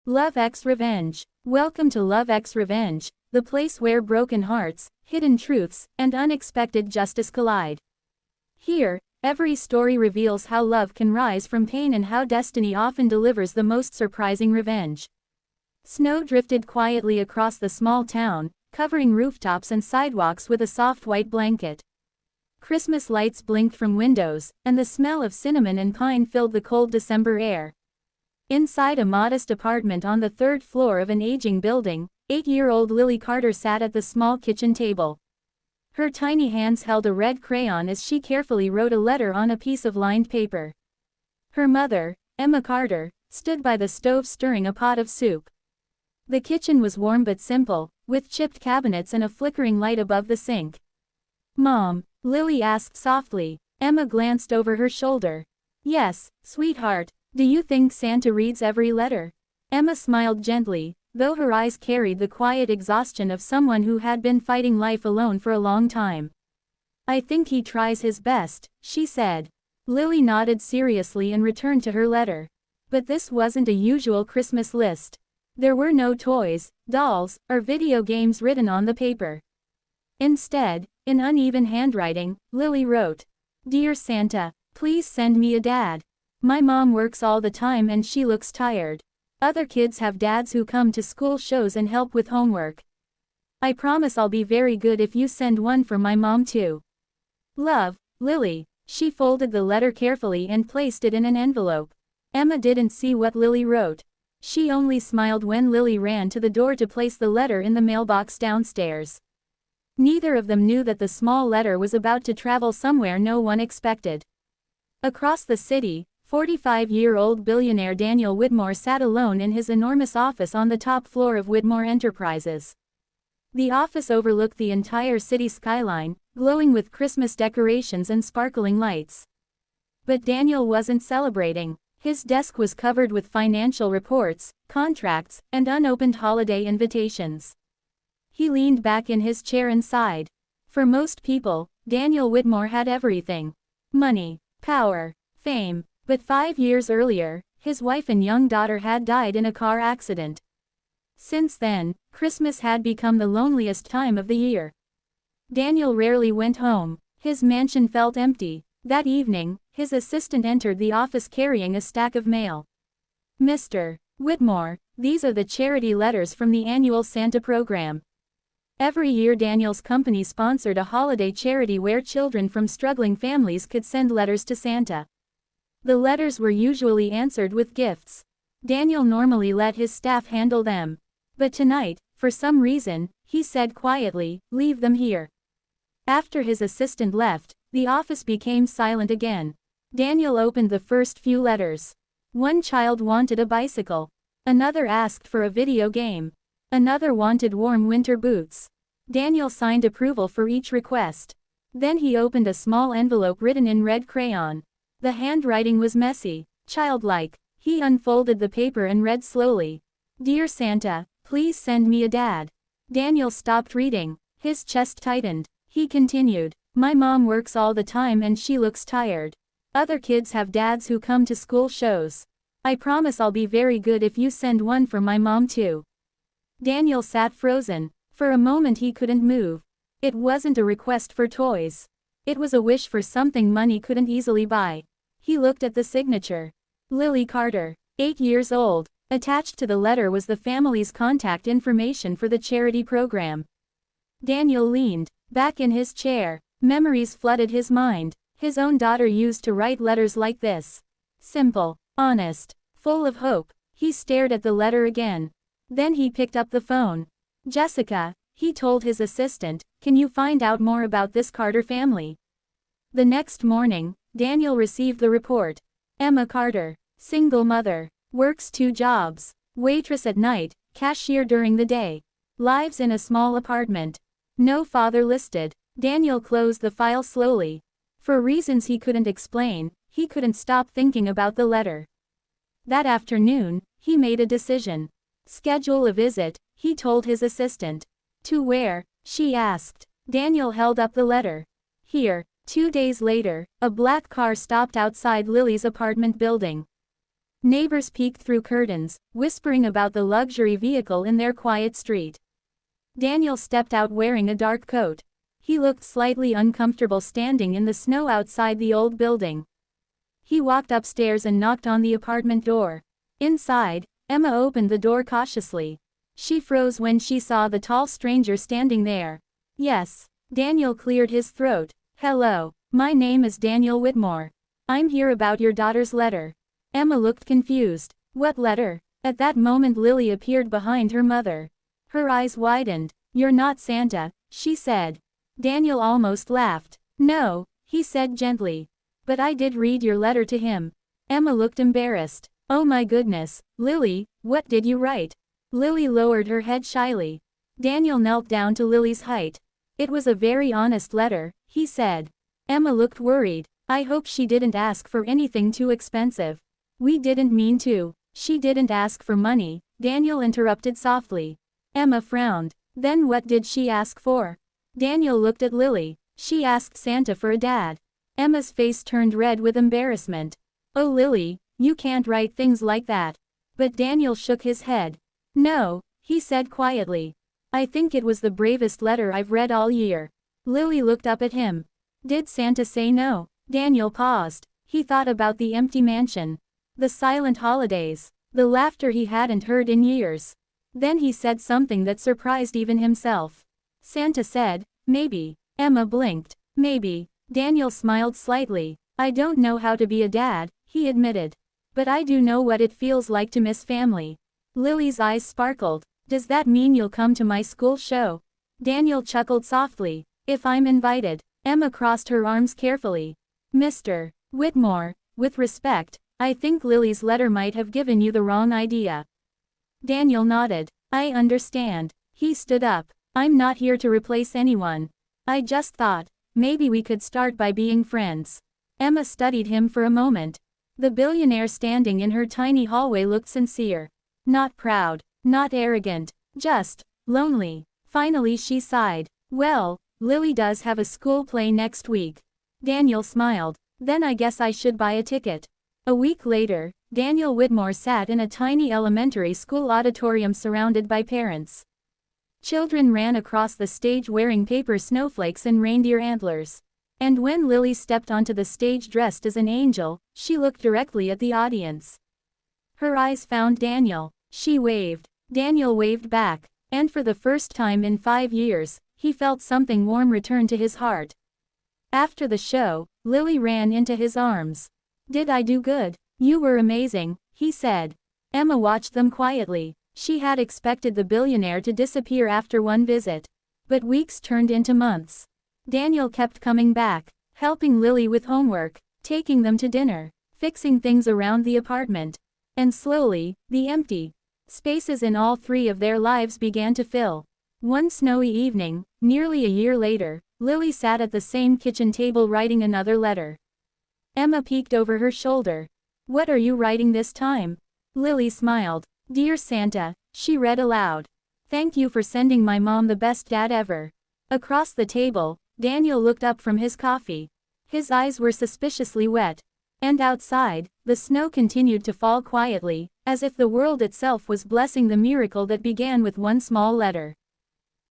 Love X Revenge. Welcome to Love X Revenge, the place where broken hearts, hidden truths, and unexpected justice collide. Here, every story reveals how love can rise from pain and how destiny often delivers the most surprising revenge. Snow drifted quietly across the small town, covering rooftops and sidewalks with a soft white blanket. Christmas lights blinked from windows, and the smell of cinnamon and pine filled the cold December air. Inside a modest apartment on the third floor of an aging building, 8-year-old Lily Carter sat at the small kitchen table. Her tiny hands held a red crayon as she carefully wrote a letter on a piece of lined paper. Her mother, Emma Carter, stood by the stove stirring a pot of soup. The kitchen was warm but simple, with chipped cabinets and a flickering light above the sink. "Mom?" Lily asked softly. Emma glanced over her shoulder. "Yes, sweetheart. Do you think Santa reads every letter?" Emma smiled gently, though her eyes carried the quiet exhaustion of someone who had been fighting life alone for a long time. "I think he tries his best," she said. Lily nodded seriously and returned to her letter. But this wasn't a usual Christmas list. There were no toys, dolls, or video games written on the paper. Instead, in uneven handwriting, Lily wrote, "Dear Santa, please send me a dad. My mom works all the time and she looks tired. Other kids have dads who come to school shows and help with homework. I promise I'll be very good if you send one for my mom too. Love, Lily." She folded the letter carefully and placed it in an envelope. Emma didn't see what Lily wrote. She only smiled when Lily ran to the door to place the letter in the mailbox downstairs. Neither of them knew that the small letter was about to travel somewhere no one expected. Across the city, 45-year-old billionaire Daniel Whitmore sat alone in his enormous office on the top floor of Whitmore Enterprises. The office overlooked the entire city skyline, glowing with Christmas decorations and sparkling lights. But Daniel wasn't celebrating. His desk was covered with financial reports, contracts, and unopened holiday invitations. He leaned back in his chair and sighed. For most people, Daniel Whitmore had everything. Money, power, fame. But 5 years earlier, his wife and young daughter had died in a car accident. Since then, Christmas had become the loneliest time of the year. Daniel rarely went home. His mansion felt empty. That evening, his assistant entered the office carrying a stack of mail. "Mr. Whitmore, these are the charity letters from the annual Santa program." Every year Daniel's company sponsored a holiday charity where children from struggling families could send letters to Santa. The letters were usually answered with gifts. Daniel normally let his staff handle them. But tonight, for some reason, he said quietly, "Leave them here." After his assistant left, the office became silent again. Daniel opened the first few letters. One child wanted a bicycle. Another asked for a video game. Another wanted warm winter boots. Daniel signed approval for each request. Then he opened a small envelope written in red crayon. The handwriting was messy, childlike. He unfolded the paper and read slowly. "Dear Santa, please send me a dad." Daniel stopped reading. His chest tightened. He continued, "My mom works all the time and she looks tired. Other kids have dads who come to school shows. I promise I'll be very good if you send one for my mom too." Daniel sat frozen. For a moment he couldn't move. It wasn't a request for toys. It was a wish for something money couldn't easily buy. He looked at the signature. Lily Carter, 8 years old. Attached to the letter was the family's contact information for the charity program. Daniel leaned back in his chair. Memories flooded his mind. His own daughter used to write letters like this. Simple, honest, full of hope. He stared at the letter again. Then he picked up the phone. "Jessica," he told his assistant, "can you find out more about this Carter family?" The next morning, Daniel received the report. Emma Carter, single mother, works 2 jobs, waitress at night, cashier during the day, lives in a small apartment. No father listed. Daniel closed the file slowly. For reasons he couldn't explain, he couldn't stop thinking about the letter. That afternoon, he made a decision. "Schedule a visit," he told his assistant. "To where?" she asked. Daniel held up the letter. "Here." 2 days later, a black car stopped outside Lily's apartment building. Neighbors peeked through curtains, whispering about the luxury vehicle in their quiet street. Daniel stepped out wearing a dark coat. He looked slightly uncomfortable standing in the snow outside the old building. He walked upstairs and knocked on the apartment door. Inside, Emma opened the door cautiously. She froze when she saw the tall stranger standing there. Yes. Daniel cleared his throat. Hello. My name is Daniel Whitmore. I'm here about your daughter's letter. Emma looked confused. What letter? At that moment Lily appeared behind her mother. Her eyes widened. You're not Santa, she said. Daniel almost laughed. No, he said gently. But I did read your letter to him. Emma looked embarrassed. Oh my goodness, Lily, what did you write? Lily lowered her head shyly. Daniel knelt down to Lily's height. It was a very honest letter, he said. Emma looked worried. I hope she didn't ask for anything too expensive. We didn't mean to. She didn't ask for money, Daniel interrupted softly. Emma frowned. Then what did she ask for? Daniel looked at Lily. She asked Santa for a dad. Emma's face turned red with embarrassment. Oh Lily, you can't write things like that. But Daniel shook his head. No, he said quietly. I think it was the bravest letter I've read all year. Lily looked up at him. Did Santa say no? Daniel paused. He thought about the empty mansion. The silent holidays. The laughter he hadn't heard in years. Then he said something that surprised even himself. Santa said, maybe. Emma blinked. Maybe. Daniel smiled slightly. I don't know how to be a dad, he admitted. But I do know what it feels like to miss family. Lily's eyes sparkled. Does that mean you'll come to my school show? Daniel chuckled softly. If I'm invited. Emma crossed her arms carefully. Mr. Whitmore, with respect, I think Lily's letter might have given you the wrong idea. Daniel nodded. I understand. He stood up. I'm not here to replace anyone. I just thought, maybe we could start by being friends. Emma studied him for a moment. The billionaire standing in her tiny hallway looked sincere. Not proud, not arrogant, just lonely. Finally she sighed. Well, Lily does have a school play next week. Daniel smiled. Then I guess I should buy a ticket. A week later, Daniel Whitmore sat in a tiny elementary school auditorium surrounded by parents. Children ran across the stage wearing paper snowflakes and reindeer antlers. And when Lily stepped onto the stage dressed as an angel, she looked directly at the audience. Her eyes found Daniel. She waved. Daniel waved back. And for the first time in 5 years, he felt something warm return to his heart. After the show, Lily ran into his arms. Did I do good? You were amazing, he said. Emma watched them quietly. She had expected the billionaire to disappear after one visit. But weeks turned into months. Daniel kept coming back, helping Lily with homework, taking them to dinner, fixing things around the apartment. And slowly, the empty spaces in all 3 of their lives began to fill. One snowy evening, nearly a year later, Lily sat at the same kitchen table writing another letter. Emma peeked over her shoulder. What are you writing this time? Lily smiled. Dear Santa, she read aloud. Thank you for sending my mom the best dad ever. Across the table, Daniel looked up from his coffee. His eyes were suspiciously wet. And outside, the snow continued to fall quietly, as if the world itself was blessing the miracle that began with one small letter.